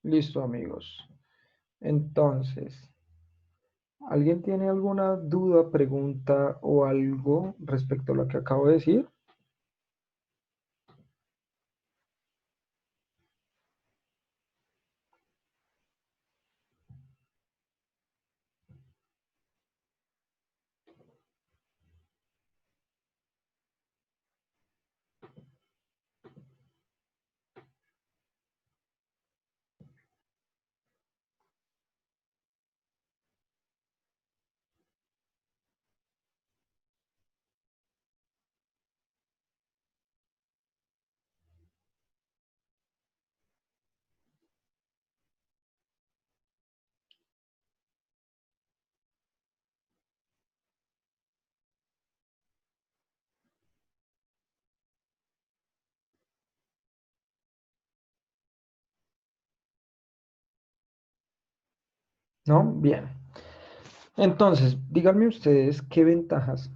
Listo, amigos. Entonces, ¿alguien tiene alguna duda, pregunta o algo respecto a lo que acabo de decir? ¿No? Bien. Entonces, díganme ustedes qué ventajas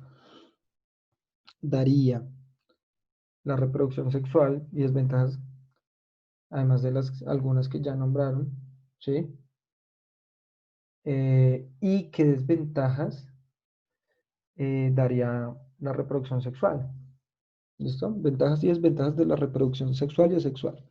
daría la reproducción sexual y desventajas, además de las algunas que ya nombraron, ¿sí? Y qué desventajas daría la reproducción sexual. ¿Listo? Ventajas y desventajas de la reproducción sexual y asexual.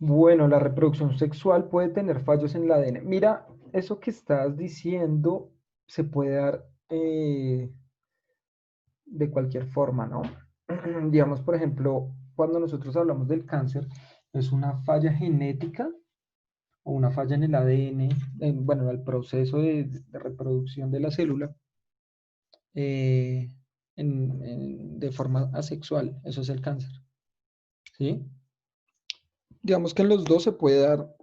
Bueno, la reproducción sexual puede tener fallos en el ADN. Mira, eso que estás diciendo se puede dar de cualquier forma, ¿no? Digamos, por ejemplo, cuando nosotros hablamos del cáncer, es una falla genética o una falla en el ADN, bueno, en el proceso de reproducción de la célula eh, de forma asexual. Eso es el cáncer, ¿sí? Digamos que en los dos se puede dar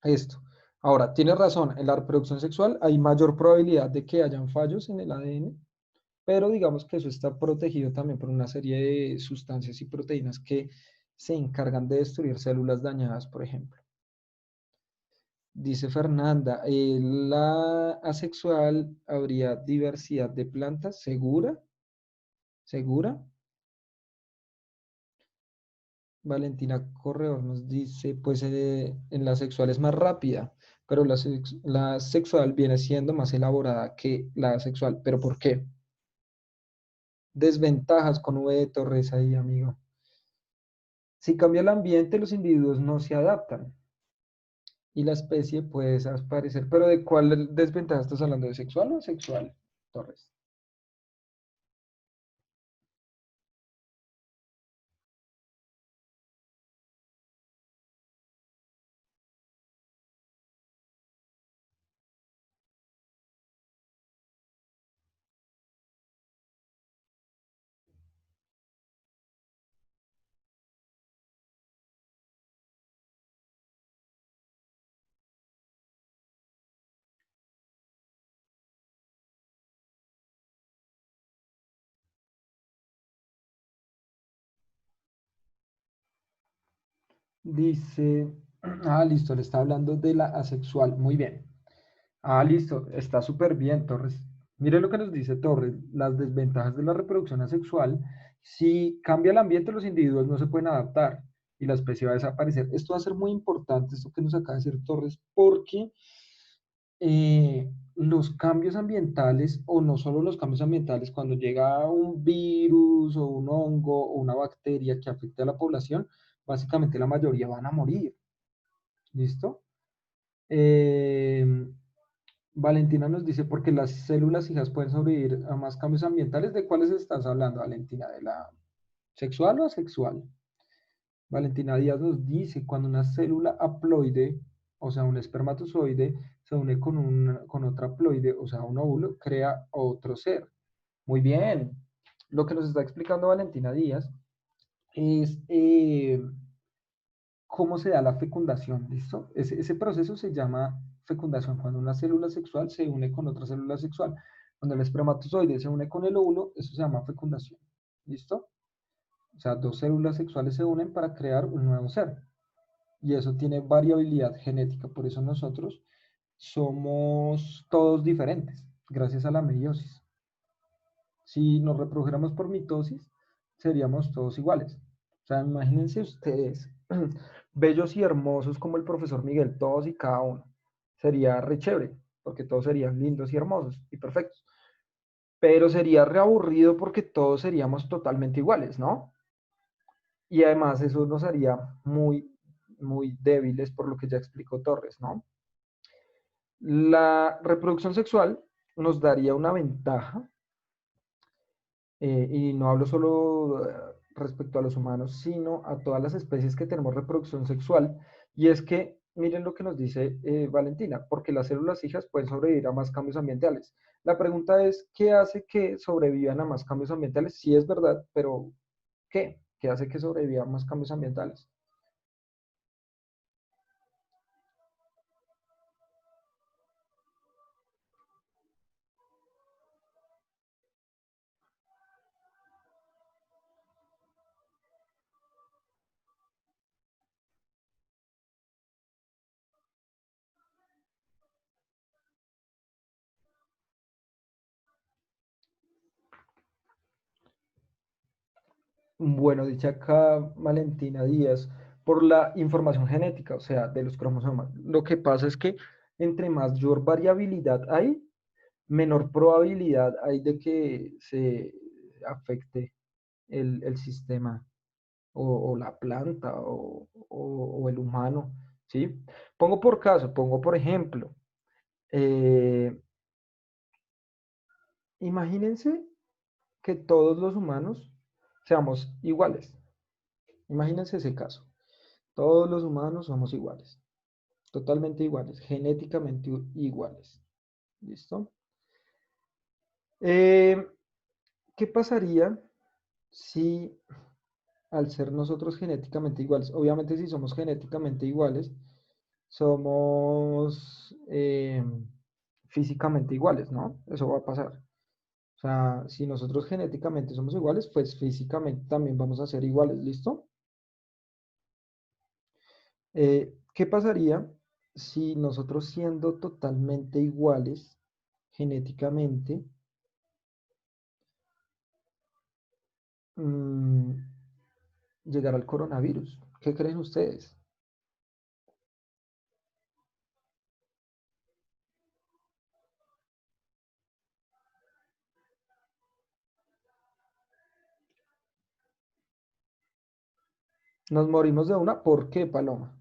esto. Ahora, tienes razón, en la reproducción sexual hay mayor probabilidad de que hayan fallos en el ADN, pero digamos que eso está protegido también por una serie de sustancias y proteínas que se encargan de destruir células dañadas, por ejemplo. Dice Fernanda, la asexual habría diversidad de plantas, ¿segura? ¿Segura? Valentina Corredor nos dice, pues en la sexual es más rápida, pero la sexual viene siendo más elaborada que la asexual. ¿Pero por qué? Desventajas con V de Torres ahí, amigo. Si cambia el ambiente, los individuos no se adaptan y la especie puede desaparecer. ¿Pero de cuál desventaja estás hablando? ¿De sexual o asexual, Torres? Dice, listo, le está hablando de la asexual. Muy bien. Listo, está súper bien, Torres. Mire lo que nos dice Torres, las desventajas de la reproducción asexual. Si cambia el ambiente, los individuos no se pueden adaptar y la especie va a desaparecer. Esto va a ser muy importante, esto que nos acaba de decir Torres, porque los cambios ambientales, o no solo los cambios ambientales, cuando llega un virus o un hongo o una bacteria que afecte a la población, básicamente la mayoría van a morir. ¿Listo? Eh, Valentina nos dice, porque las células hijas pueden sobrevivir a más cambios ambientales. ¿De cuáles estás hablando, Valentina? ¿De la sexual o asexual? Valentina Díaz nos dice, cuando una célula haploide, o sea, un espermatozoide, se une con otra haploide, o sea, un óvulo, crea otro ser. Muy bien. Lo que nos está explicando Valentina Díaz es cómo se da la fecundación, ¿listo? Ese proceso se llama fecundación, cuando una célula sexual se une con otra célula sexual. Cuando el espermatozoide se une con el óvulo, eso se llama fecundación, ¿listo? O sea, dos células sexuales se unen para crear un nuevo ser. Y eso tiene variabilidad genética, por eso nosotros somos todos diferentes, gracias a la meiosis. Si nos reprodujéramos por mitosis, seríamos todos iguales. O sea, imagínense ustedes, bellos y hermosos como el profesor Miguel, todos y cada uno. Sería re chévere, porque todos serían lindos y hermosos y perfectos. Pero sería reaburrido porque todos seríamos totalmente iguales, ¿no? Y además eso nos haría muy débiles por lo que ya explicó Torres, ¿no? La reproducción sexual nos daría una ventaja, y no hablo solo respecto a los humanos, sino a todas las especies que tenemos reproducción sexual, y es que, miren lo que nos dice Valentina, porque las células hijas pueden sobrevivir a más cambios ambientales. La pregunta es, ¿qué hace que sobrevivan a más cambios ambientales? Sí es verdad, pero ¿qué? ¿Qué hace que sobrevivan a más cambios ambientales? Bueno, dice acá Valentina Díaz, por la información genética, o sea, de los cromosomas. Lo que pasa es que entre mayor variabilidad hay, menor probabilidad hay de que se afecte el sistema o la planta o el humano, ¿sí? Pongo por caso, pongo por ejemplo, eh, imagínense que todos los humanos seamos iguales. Imagínense ese caso. Todos los humanos somos iguales, totalmente iguales, genéticamente iguales. ¿Listo? Eh, ¿Qué pasaría si al ser nosotros genéticamente iguales, obviamente si somos genéticamente iguales, somos físicamente iguales, ¿no? Eso va a pasar. O sea, si nosotros genéticamente somos iguales, pues físicamente también vamos a ser iguales, ¿listo? ¿Qué pasaría si nosotros siendo totalmente iguales genéticamente, mm, llegara el coronavirus? ¿Qué creen ustedes? Nos morimos de una, ¿por qué, Paloma?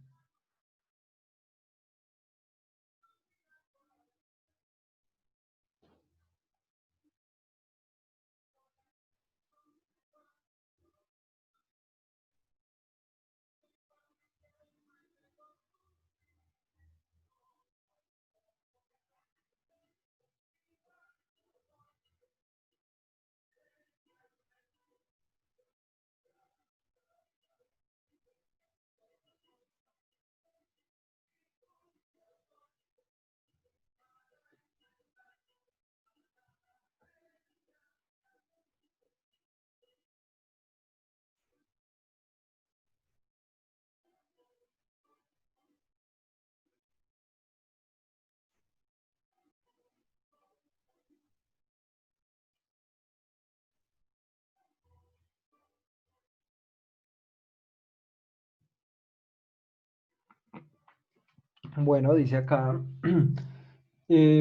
Bueno, dice acá,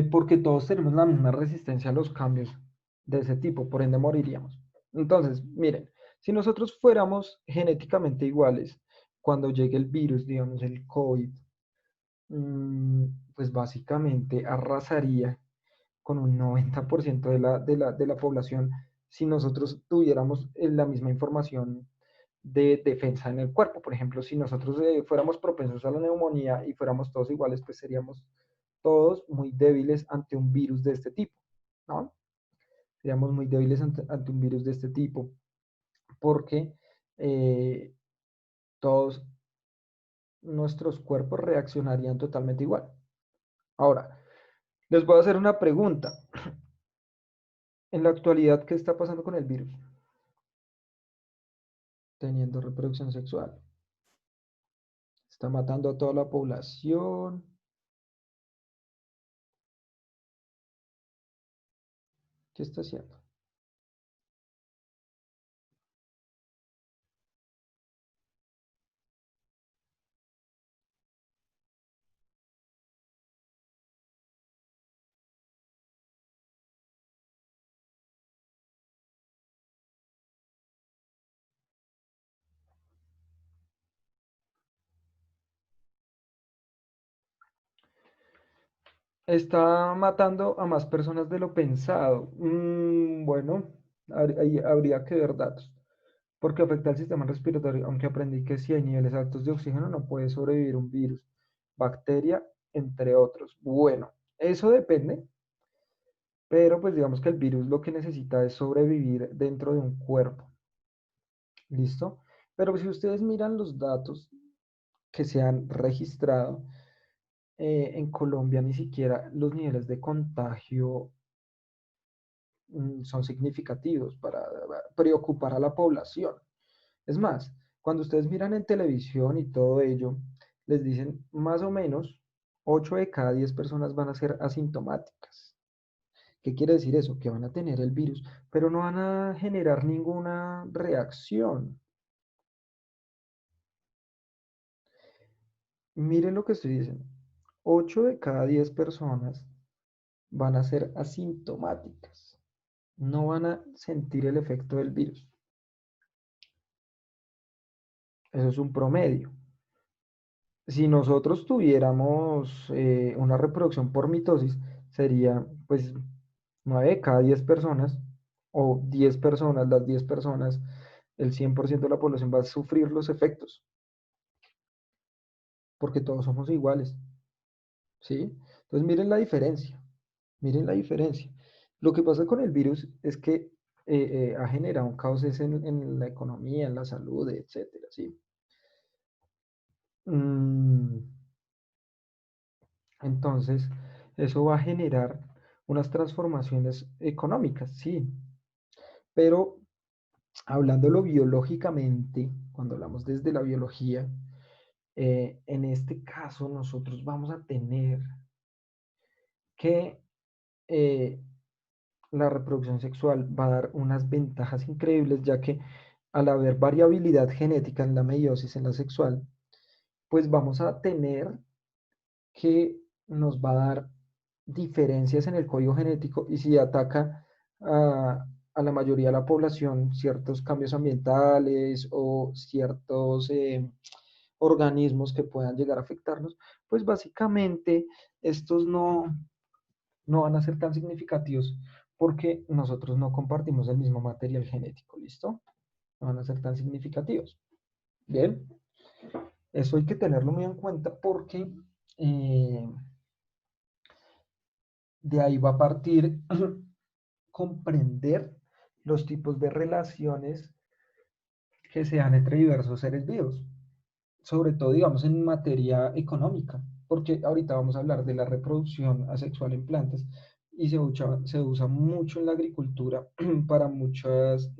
porque todos tenemos la misma resistencia a los cambios de ese tipo, por ende moriríamos. Entonces, miren, si nosotros fuéramos genéticamente iguales, cuando llegue el virus, digamos el COVID, mm, pues básicamente arrasaría con un 90% de la población si nosotros tuviéramos la misma información de defensa en el cuerpo. Por ejemplo, si nosotros fuéramos propensos a la neumonía y fuéramos todos iguales, pues seríamos todos muy débiles ante un virus de este tipo, ¿no? Seríamos muy débiles ante un virus de este tipo porque eh, todos nuestros cuerpos reaccionarían totalmente igual. Ahora, les voy a hacer una pregunta. En la actualidad, ¿qué está pasando con el virus? Teniendo reproducción sexual. Está matando a toda la población. ¿Qué está haciendo? Está matando a más personas de lo pensado. Bueno, ahí habría que ver datos. Porque afecta al sistema respiratorio, aunque aprendí que si hay niveles altos de oxígeno no puede sobrevivir un virus, bacteria, entre otros. Bueno, eso depende, pero pues digamos que el virus lo que necesita es sobrevivir dentro de un cuerpo. ¿Listo? Pero si ustedes miran los datos que se han registrado, en Colombia ni siquiera los niveles de contagio son significativos para preocupar a la población. Es más, cuando ustedes miran en televisión y todo ello, les dicen más o menos 8 de cada 10 personas van a ser asintomáticas. ¿Qué quiere decir eso? Que van a tener el virus, pero no van a generar ninguna reacción. Miren lo que estoy diciendo. 8 de cada 10 personas van a ser asintomáticas. No van a sentir el efecto del virus. Eso es un promedio. Si nosotros tuviéramos una reproducción por mitosis, sería pues 9 de cada 10 personas o 10 personas, las 10 personas, el 100% de la población va a sufrir los efectos, porque todos somos iguales, ¿sí? Entonces miren la diferencia. Lo que pasa con el virus es que ha generado un caos en la economía, en la salud, etcétera, ¿sí? Mm, Entonces, eso va a generar unas transformaciones económicas, sí, pero hablándolo biológicamente, cuando hablamos desde la biología, en este caso nosotros vamos a tener que eh, la reproducción sexual va a dar unas ventajas increíbles, ya que al haber variabilidad genética en la meiosis, en la sexual, pues vamos a tener que nos va a dar diferencias en el código genético y si ataca a la mayoría de la población ciertos cambios ambientales o ciertos organismos que puedan llegar a afectarnos, pues básicamente estos no van a ser tan significativos porque nosotros no compartimos el mismo material genético, ¿listo? No van a ser tan significativos. Bien, eso hay que tenerlo muy en cuenta porque eh, de ahí va a partir comprender los tipos de relaciones que se dan entre diversos seres vivos, sobre todo, digamos, en materia económica, porque ahorita vamos a hablar de la reproducción asexual en plantas y se usa mucho en la agricultura para muchos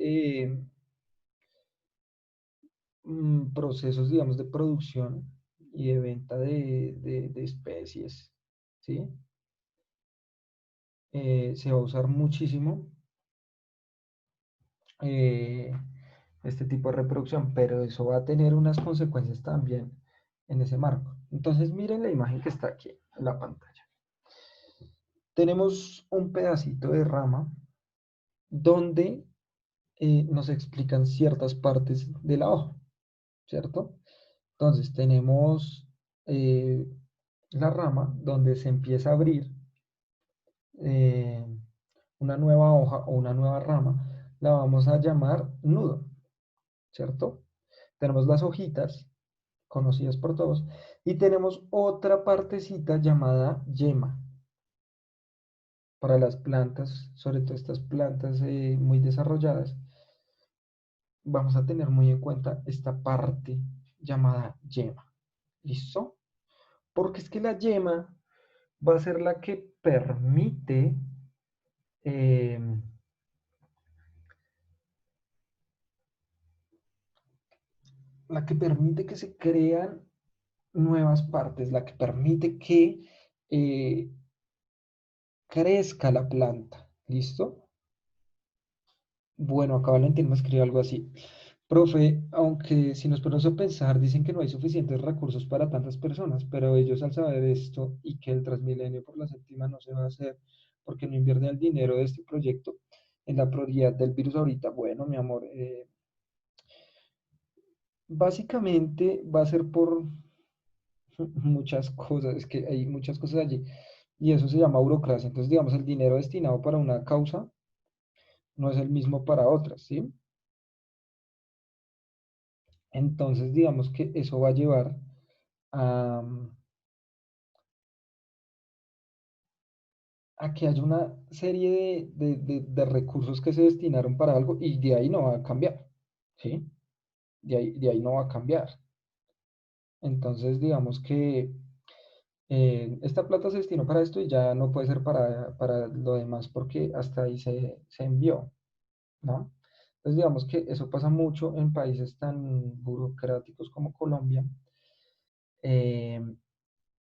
procesos, digamos, de producción y de venta de especies, ¿sí? Se va a usar muchísimo eh, este tipo de reproducción, pero eso va a tener unas consecuencias también en ese marco. Entonces, miren la imagen que está aquí en la pantalla. Tenemos un pedacito de rama donde nos explican ciertas partes de la hoja, ¿cierto? Entonces tenemos eh, la rama donde se empieza a abrir eh, una nueva hoja o una nueva rama, la vamos a llamar nudo, ¿cierto? Tenemos las hojitas, conocidas por todos, y tenemos otra partecita llamada yema. Para las plantas, sobre todo estas plantas muy desarrolladas, vamos a tener muy en cuenta esta parte llamada yema. ¿Listo? Porque es que la yema va a ser eh, la que permite que se crean nuevas partes, la que permite que eh, crezca la planta. ¿Listo? Bueno, acá Valentín me escribe algo así. Profe, aunque si nos ponemos a pensar, dicen que no hay suficientes recursos para tantas personas, pero ellos al saber esto y que el Transmilenio por la séptima no se va a hacer porque no invierten el dinero de este proyecto en la prioridad del virus ahorita, bueno, mi amor, básicamente va a ser por muchas cosas, es que hay muchas cosas allí y eso se llama burocracia. Entonces, digamos, el dinero destinado para una causa no es el mismo para otras, ¿sí? Entonces, digamos que eso va a llevar a, a que haya una serie de recursos que se destinaron para algo y de ahí no va a cambiar, ¿sí? De ahí no va a cambiar. Entonces, digamos que esta plata se destinó para esto y ya no puede ser para lo demás porque hasta ahí se envió, ¿no? Entonces, digamos que eso pasa mucho en países tan burocráticos como Colombia, eh,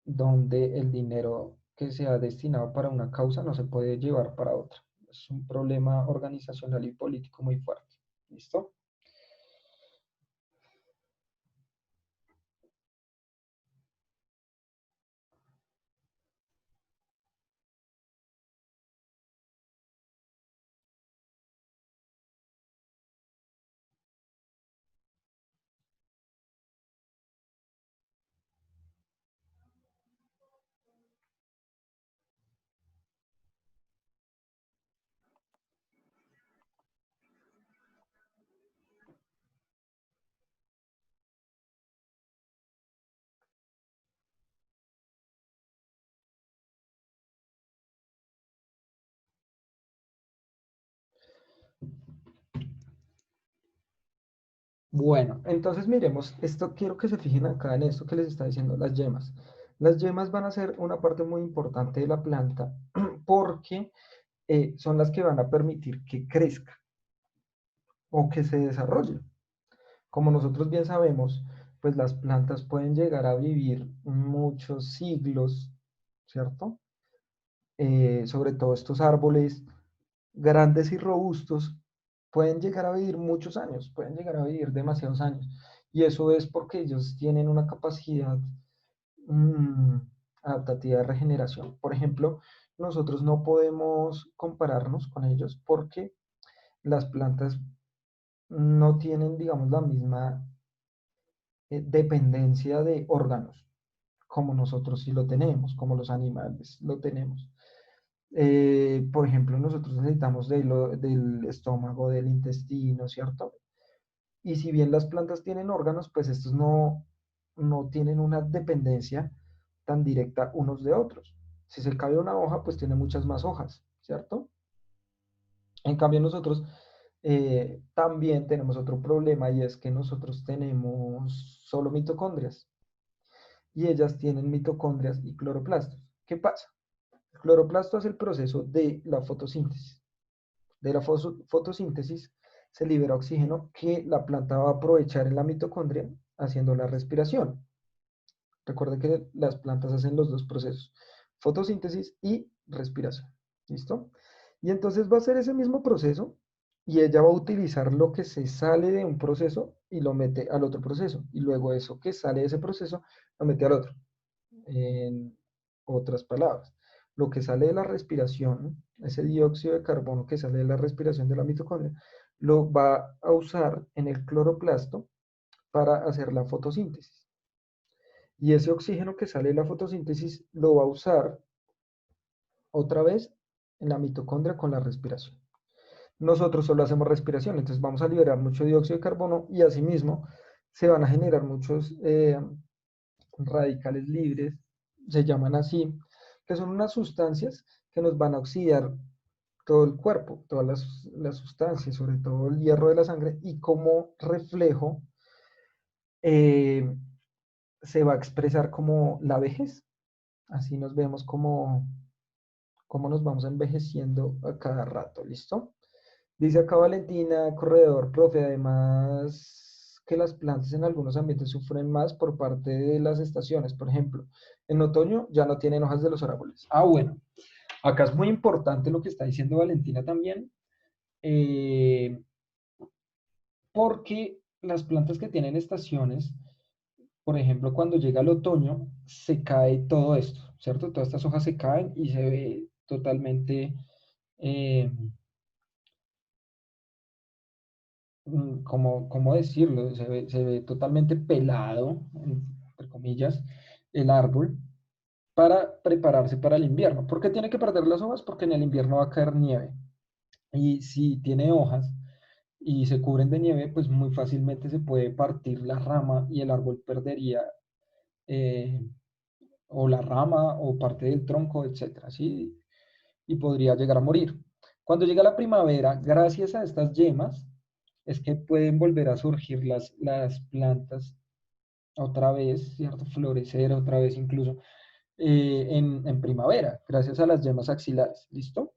donde el dinero que se ha destinado para una causa no se puede llevar para otra. Es un problema organizacional y político muy fuerte. ¿Listo? Bueno, entonces miremos, esto quiero que se fijen acá en esto que les está diciendo, las yemas. Las yemas van a ser una parte muy importante de la planta porque son las que van a permitir que crezca o que se desarrolle. Como nosotros bien sabemos, pues las plantas pueden llegar a vivir muchos siglos, ¿cierto? Sobre todo estos árboles grandes y robustos pueden llegar a vivir muchos años, pueden llegar a vivir demasiados años. Y eso es porque ellos tienen una capacidad mm, adaptativa de regeneración. Por ejemplo, nosotros no podemos compararnos con ellos porque las plantas no tienen, digamos, la misma dependencia de órganos como nosotros sí lo tenemos, como los animales lo tenemos. Por ejemplo, nosotros necesitamos del estómago, del intestino, ¿cierto? Y si bien las plantas tienen órganos, pues estos no tienen una dependencia tan directa unos de otros. Si se cae una hoja, pues tiene muchas más hojas, ¿cierto? En cambio, nosotros también tenemos otro problema y es que nosotros tenemos solo mitocondrias y ellas tienen mitocondrias y cloroplastos. ¿Qué pasa? El cloroplasto es el proceso de la fotosíntesis. De la fotosíntesis se libera oxígeno que la planta va a aprovechar en la mitocondria haciendo la respiración. Recuerden que las plantas hacen los dos procesos, fotosíntesis y respiración. ¿Listo? Y entonces va a ser ese mismo proceso y ella va a utilizar lo que se sale de un proceso y lo mete al otro proceso. Y luego eso que sale de ese proceso lo mete al otro. En otras palabras, lo que sale de la respiración, ese dióxido de carbono que sale de la respiración de la mitocondria, lo va a usar en el cloroplasto para hacer la fotosíntesis. Y ese oxígeno que sale de la fotosíntesis lo va a usar otra vez en la mitocondria con la respiración. Nosotros solo hacemos respiración, entonces vamos a liberar mucho dióxido de carbono y asimismo se van a generar muchos radicales libres, se llaman así, que son unas sustancias que nos van a oxidar todo el cuerpo, todas las sustancias, sobre todo el hierro de la sangre, y como reflejo eh, se va a expresar como la vejez. Así nos vemos como nos vamos envejeciendo a cada rato, ¿listo? Dice acá Valentina Corredor, profe, además que las plantas en algunos ambientes sufren más por parte de las estaciones. Por ejemplo, en otoño ya no tienen hojas de los árboles. Ah, bueno, acá es muy importante lo que está diciendo Valentina también, eh, porque las plantas que tienen estaciones, por ejemplo, cuando llega el otoño, se cae todo esto, ¿cierto? Todas estas hojas se caen y se ve totalmente, eh, ¿cómo decirlo? Se ve totalmente pelado, entre comillas, el árbol para prepararse para el invierno. ¿Por qué tiene que perder las hojas? Porque en el invierno va a caer nieve. Y si tiene hojas y se cubren de nieve, pues muy fácilmente se puede partir la rama y el árbol perdería eh, o la rama o parte del tronco, etcétera, ¿sí? Y podría llegar a morir. Cuando llega la primavera, gracias a estas yemas, es que pueden volver a surgir las plantas otra vez, ¿cierto? Florecer otra vez incluso en primavera, gracias a las yemas axilares. ¿Listo?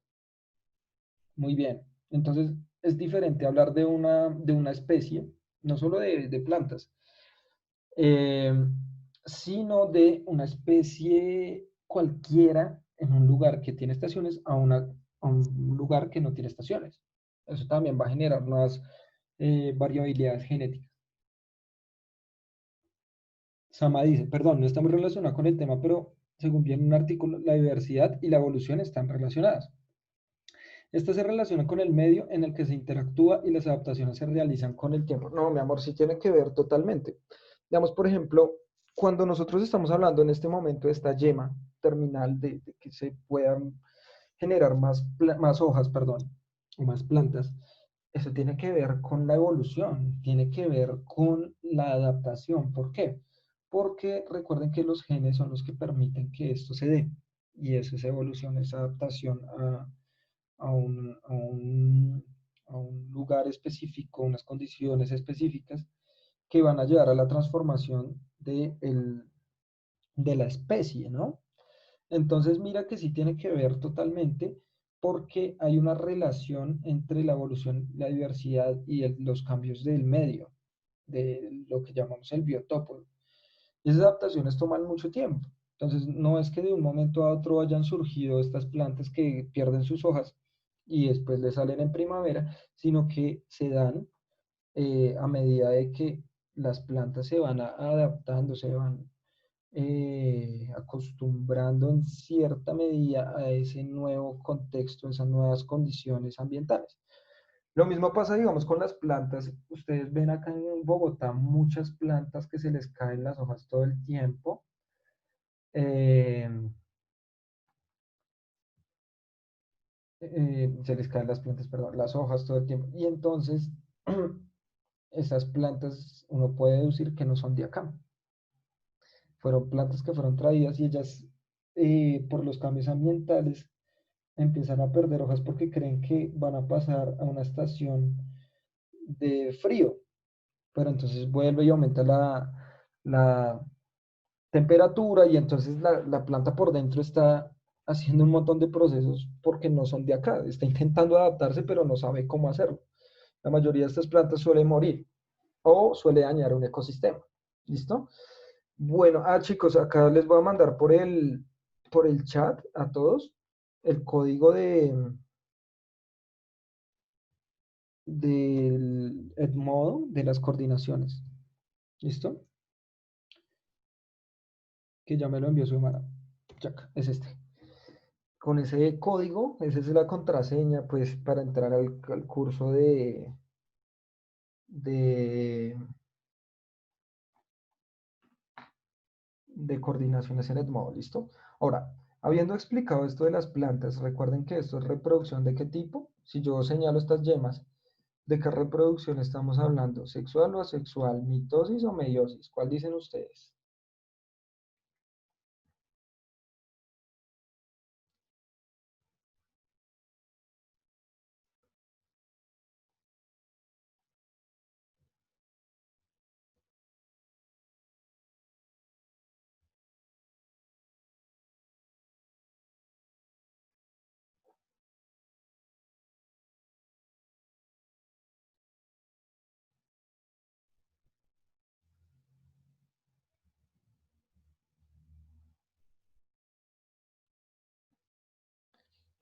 Muy bien. Entonces, es diferente hablar de una especie, no solo de plantas, eh, sino de una especie cualquiera en un lugar que tiene estaciones a un lugar que no tiene estaciones. Eso también va a generar unas variabilidades genéticas. Sama dice, perdón, no está muy relacionado con el tema, pero según viene un artículo, la diversidad y la evolución están relacionadas. Estas se relacionan con el medio en el que se interactúa y las adaptaciones se realizan con el tiempo. No, mi amor, sí tiene que ver totalmente. Digamos, por ejemplo, cuando nosotros estamos hablando en este momento de esta yema terminal de que se puedan generar más hojas, perdón, o más plantas, eso tiene que ver con la evolución, tiene que ver con la adaptación. ¿Por qué? Porque recuerden que los genes son los que permiten que esto se dé. Y eso es evolución, es adaptación a un, a un, a un lugar específico, unas condiciones específicas que van a llevar a la transformación de la especie, ¿no? Entonces mira que sí tiene que ver totalmente porque hay una relación entre la evolución, la diversidad y los cambios del medio, de lo que llamamos el biotopo. Y esas adaptaciones toman mucho tiempo. Entonces no es que de un momento a otro hayan surgido estas plantas que pierden sus hojas y después le salen en primavera, sino que se dan a medida de que las plantas se van adaptando, se van acostumbrando en cierta medida a ese nuevo contexto, esas nuevas condiciones ambientales. Lo mismo pasa, digamos, con las plantas. Ustedes ven acá en Bogotá muchas plantas que se les caen las hojas todo el tiempo. eh, Se les caen las plantas, perdón, las hojas todo el tiempo. Y entonces, esas plantas uno puede deducir que no son de acá. Fueron plantas que fueron traídas y ellas, por los cambios ambientales, empiezan a perder hojas porque creen que van a pasar a una estación de frío, pero entonces vuelve y aumenta la temperatura y entonces la planta por dentro está haciendo un montón de procesos porque no son de acá, está intentando adaptarse pero no sabe cómo hacerlo. La mayoría de estas plantas suelen morir o suele dañar un ecosistema. ¿Listo? Bueno, chicos, acá les voy a mandar por el chat a todos el código del Edmodo de las coordinaciones. ¿Listo? Que ya me lo envió su hermana. Jack, es este. Con ese código, esa es la contraseña, pues, para entrar al curso de, de coordinaciones en Edmodo, ¿listo? Ahora, habiendo explicado esto de las plantas, recuerden que esto es reproducción de qué tipo. Si yo señalo estas yemas, ¿de qué reproducción estamos hablando? ¿Sexual o asexual? ¿Mitosis o meiosis? ¿Cuál dicen ustedes?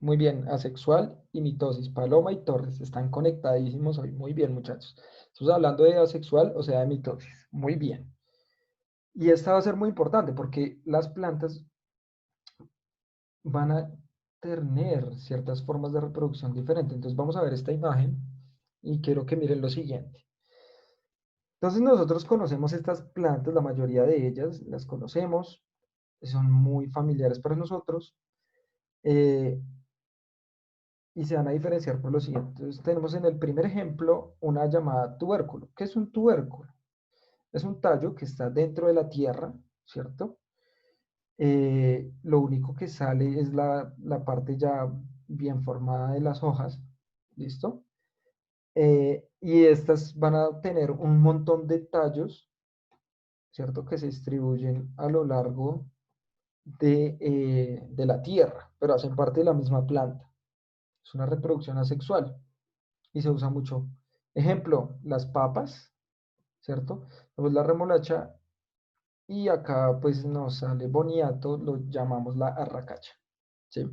Muy bien, asexual y mitosis. Paloma y Torres están conectadísimos hoy. Muy bien, muchachos. Estamos hablando de asexual, o sea, de mitosis. Muy bien. Y esta va a ser muy importante porque las plantas van a tener ciertas formas de reproducción diferentes. Entonces vamos a ver esta imagen y quiero que miren lo siguiente. Entonces nosotros conocemos estas plantas, la mayoría de ellas las conocemos, son muy familiares para nosotros. eh, y se van a diferenciar por lo siguiente. Entonces, tenemos en el primer ejemplo una llamada tubérculo. ¿Qué es un tubérculo? Es un tallo que está dentro de la tierra, ¿cierto? Lo único que sale es la parte ya bien formada de las hojas, ¿listo? Y estas van a tener un montón de tallos, ¿cierto? Que se distribuyen a lo largo de la tierra, pero hacen parte de la misma planta. Es una reproducción asexual y se usa mucho. Ejemplo, las papas, ¿cierto? Pues la remolacha y acá pues nos sale boniato, lo llamamos la arracacha, ¿sí?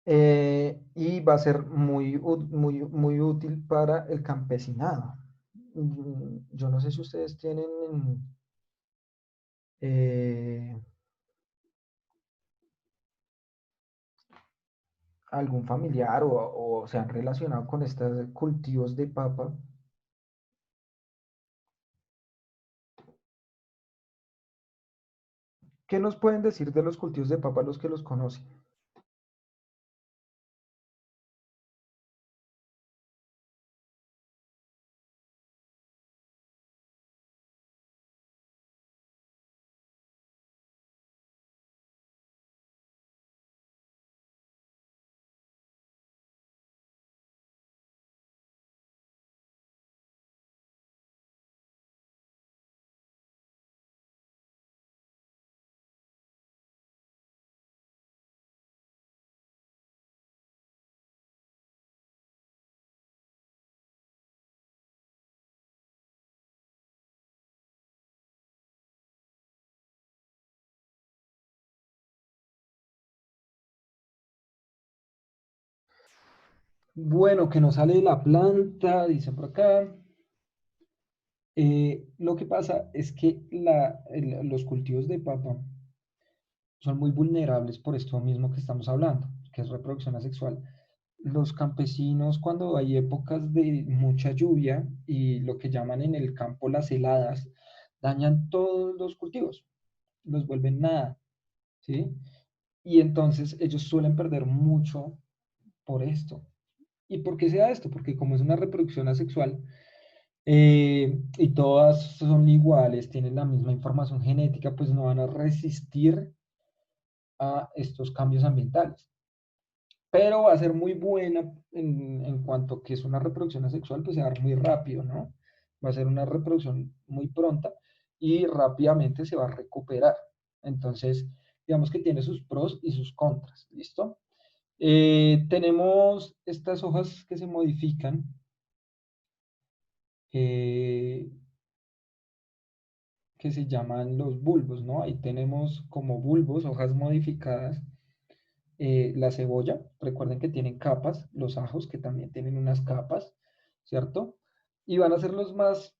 Y va a ser muy útil para el campesinado. Yo no sé si ustedes tienen eh, algún familiar o se han relacionado con estos cultivos de papa. ¿Qué nos pueden decir de los cultivos de papa los que los conocen? Bueno, que no sale de la planta, dice por acá. Lo que pasa es que los cultivos de papa son muy vulnerables por esto mismo que estamos hablando, que es reproducción asexual. Los campesinos, cuando hay épocas de mucha lluvia y lo que llaman en el campo las heladas, dañan todos los cultivos, los vuelven nada, ¿sí? Y entonces ellos suelen perder mucho por esto. ¿Y por qué se da esto? Porque como es una reproducción asexual, y todas son iguales, tienen la misma información genética, pues no van a resistir a estos cambios ambientales. Pero va a ser muy buena en cuanto que es una reproducción asexual, pues se va a dar muy rápido, ¿no? Va a ser una reproducción muy pronta y rápidamente se va a recuperar. Entonces, digamos que tiene sus pros y sus contras, ¿listo? Tenemos estas hojas que se modifican, eh, que se llaman los bulbos, ¿no? Ahí tenemos como bulbos, hojas modificadas, la cebolla, recuerden que tienen capas, los ajos que también tienen unas capas, ¿cierto? Y van a ser los más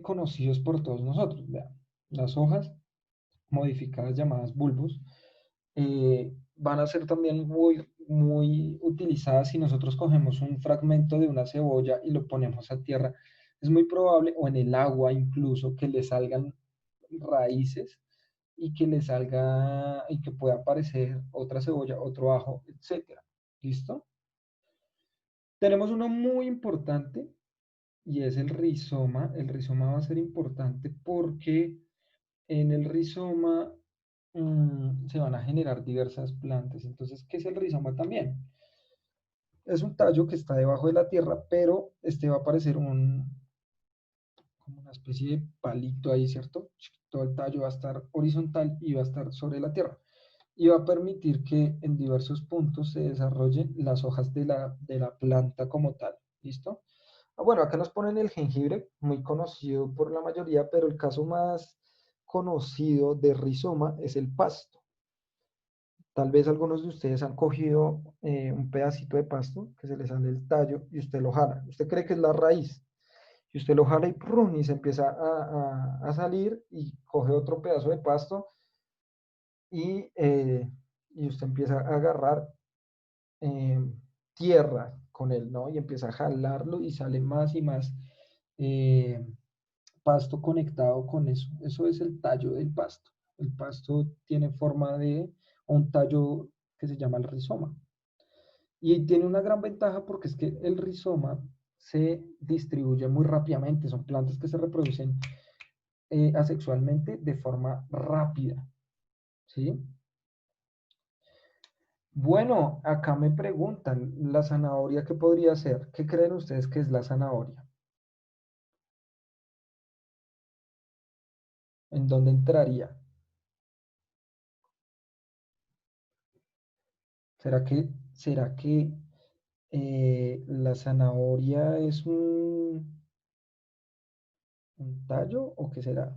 conocidos por todos nosotros, vean, las hojas modificadas llamadas bulbos, van a ser también muy utilizadas si nosotros cogemos un fragmento de una cebolla y lo ponemos a tierra. Es muy probable, o en el agua incluso, que le salgan raíces y que le salga y que pueda aparecer otra cebolla, otro ajo, etcétera. ¿Listo? Tenemos uno muy importante y es el rizoma. El rizoma va a ser importante porque en el rizoma se van a generar diversas plantas. Entonces, ¿qué es el rizoma también? Es un tallo que está debajo de la tierra, pero este va a parecer como una especie de palito ahí, ¿cierto? Todo el tallo va a estar horizontal y va a estar sobre la tierra. Y va a permitir que en diversos puntos se desarrollen las hojas de la planta como tal. ¿Listo? Bueno, acá nos ponen el jengibre, muy conocido por la mayoría, pero el caso más conocido de rizoma es el pasto. Tal vez algunos de ustedes han cogido un pedacito de pasto que se le sale el tallo y usted lo jala. Usted cree que es la raíz y usted lo jala y ¡prum! Y se empieza a salir y coge otro pedazo de pasto y, eh, y usted empieza a agarrar eh, tierra con él, ¿no? Y empieza a jalarlo y sale más y más eh, pasto conectado con eso. Eso es el tallo del pasto. El pasto tiene forma de un tallo que se llama el rizoma. Y tiene una gran ventaja porque es que el rizoma se distribuye muy rápidamente. Son plantas que se reproducen asexualmente de forma rápida. ¿Sí? Bueno, acá me preguntan, ¿la zanahoria qué podría ser? ¿Qué creen ustedes que es la zanahoria? ¿En dónde entraría? ¿Será que la zanahoria es un tallo o qué será?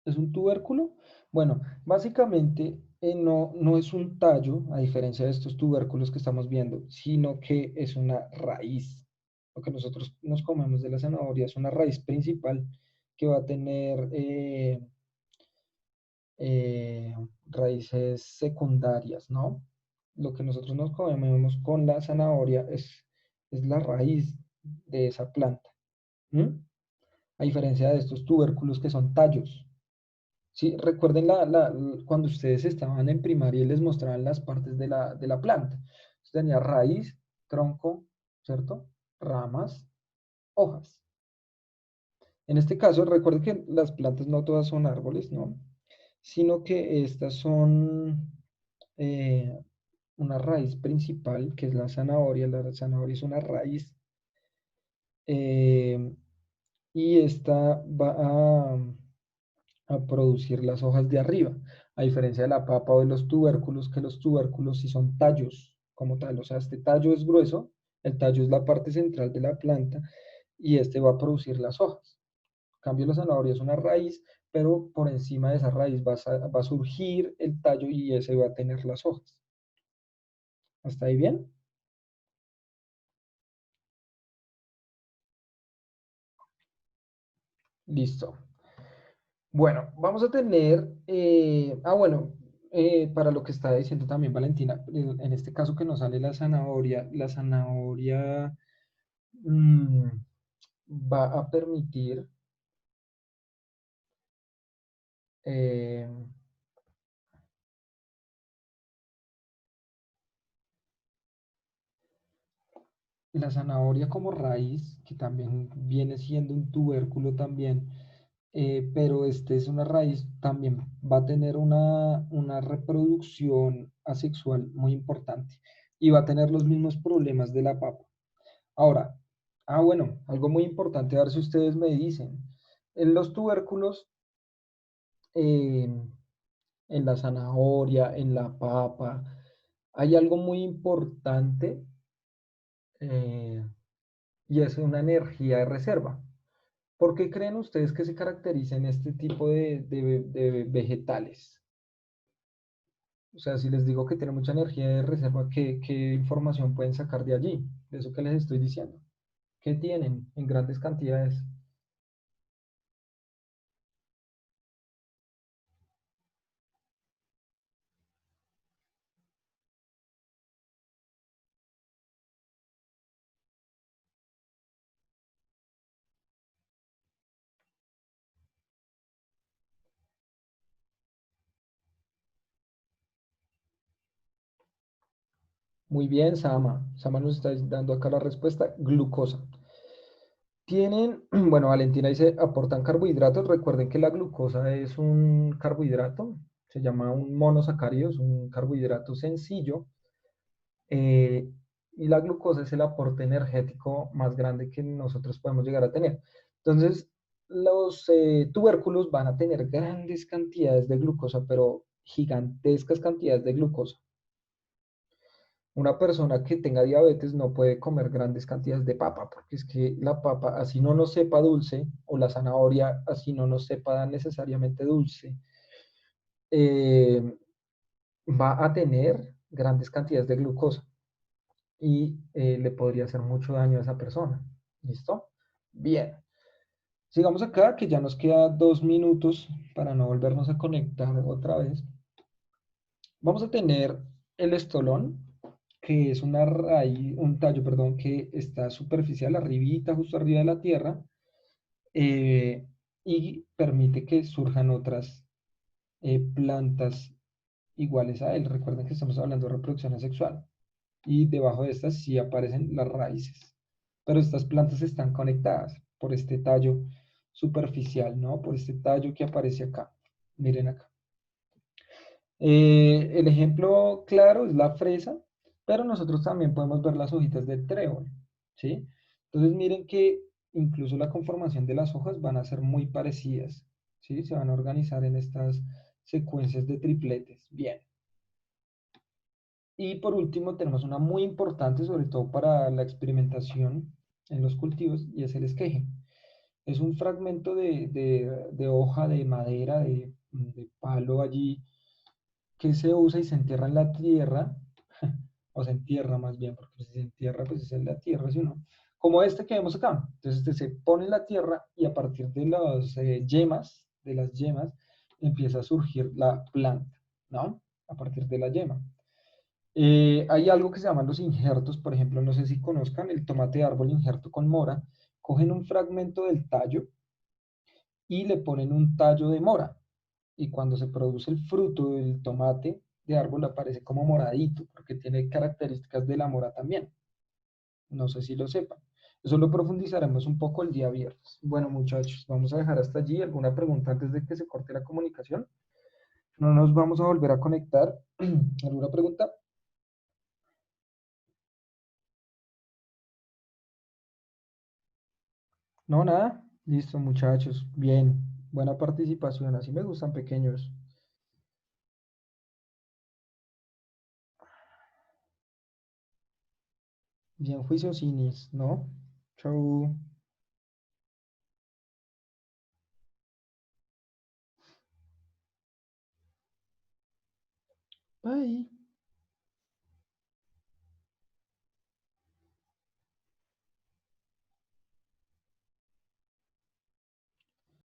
¿Es un tubérculo? Bueno, básicamente no es un tallo, a diferencia de estos tubérculos que estamos viendo, sino que es una raíz. Lo que nosotros nos comemos de la zanahoria es una raíz principal que va a tener eh, raíces secundarias, ¿no? Lo que nosotros nos comemos con la zanahoria es la raíz de esa planta, ¿m? A diferencia de estos tubérculos que son tallos. Sí, recuerden cuando ustedes estaban en primaria y les mostraban las partes de la planta. Entonces, tenía raíz, tronco, ¿cierto? Ramas, hojas. En este caso, recuerden que las plantas no todas son árboles, ¿no? Sino que estas son eh, una raíz principal, que es la zanahoria. La zanahoria es una raíz eh, y esta va a producir las hojas de arriba, a diferencia de la papa o de los tubérculos, que los tubérculos sí son tallos como tal. O sea, este tallo es grueso, el tallo es la parte central de la planta y este va a producir las hojas. En cambio, la zanahoria es una raíz, pero por encima de esa raíz va a surgir el tallo y ese va a tener las hojas. ¿Hasta ahí bien? Listo. Bueno, vamos a tener, bueno, para lo que estaba diciendo también Valentina, en este caso que nos sale la zanahoria mm, va a permitir, eh, la zanahoria como raíz, que también viene siendo un tubérculo también, pero este es una raíz, también va a tener una reproducción asexual muy importante y va a tener los mismos problemas de la papa. Ahora, bueno, algo muy importante, a ver si ustedes me dicen, en los tubérculos, eh, en la zanahoria, en la papa, hay algo muy importante eh, y es una energía de reserva. ¿Por qué creen ustedes que se caracterizan este tipo de vegetales? O sea, si les digo que tiene mucha energía de reserva, ¿qué información pueden sacar de allí? De eso que les estoy diciendo. ¿Qué tienen en grandes cantidades? Muy bien, Sama. Sama nos está dando acá la respuesta, glucosa. Tienen, bueno, Valentina dice, aportan carbohidratos. Recuerden que la glucosa es un carbohidrato, se llama un monosacárido, es un carbohidrato sencillo. eh, y la glucosa es el aporte energético más grande que nosotros podemos llegar a tener. Entonces, los tubérculos van a tener grandes cantidades de glucosa, pero gigantescas cantidades de glucosa. Una persona que tenga diabetes no puede comer grandes cantidades de papa, porque es que la papa, así no nos sepa dulce, o la zanahoria, así no nos sepa necesariamente dulce, eh, va a tener grandes cantidades de glucosa y le podría hacer mucho daño a esa persona. ¿Listo? Bien. Sigamos acá, que ya nos queda 2 minutos para no volvernos a conectar otra vez. Vamos a tener el estolón, que es una raíz, un tallo, perdón, que está superficial, arribita, justo arriba de la tierra, eh, y permite que surjan otras plantas iguales a él. Recuerden que estamos hablando de reproducción asexual. Y debajo de estas sí aparecen las raíces. Pero estas plantas están conectadas por este tallo superficial, ¿no? Por este tallo que aparece acá. Miren acá. El ejemplo claro es la fresa, pero nosotros también podemos ver las hojitas del trébol, ¿sí? Entonces miren que incluso la conformación de las hojas van a ser muy parecidas, ¿sí? Se van a organizar en estas secuencias de tripletes. Bien. Y por último tenemos una muy importante, sobre todo para la experimentación en los cultivos, y es el esqueje. Es un fragmento de hoja, de madera, de palo allí que se usa y se entierra en la tierra, o se entierra más bien, porque si se entierra, pues es en la tierra, ¿sí o no? Como este que vemos acá. Entonces este se pone en la tierra y a partir de las yemas, empieza a surgir la planta, ¿no? A partir de la yema. Hay algo que se llaman los injertos, por ejemplo, no sé si conozcan el tomate de árbol injerto con mora, cogen un fragmento del tallo y le ponen un tallo de mora. Y cuando se produce el fruto del tomate de árbol aparece como moradito, porque tiene características de la mora también. No sé si lo sepan. Eso lo profundizaremos un poco el día viernes. Bueno, muchachos, vamos a dejar hasta allí. ¿Alguna pregunta antes de que se corte la comunicación? No nos vamos a volver a conectar. ¿Alguna pregunta? No, nada. Listo, muchachos. Bien. Buena participación. Así me gustan pequeños. Bien juiciosines, ¿no? Chau. Bye.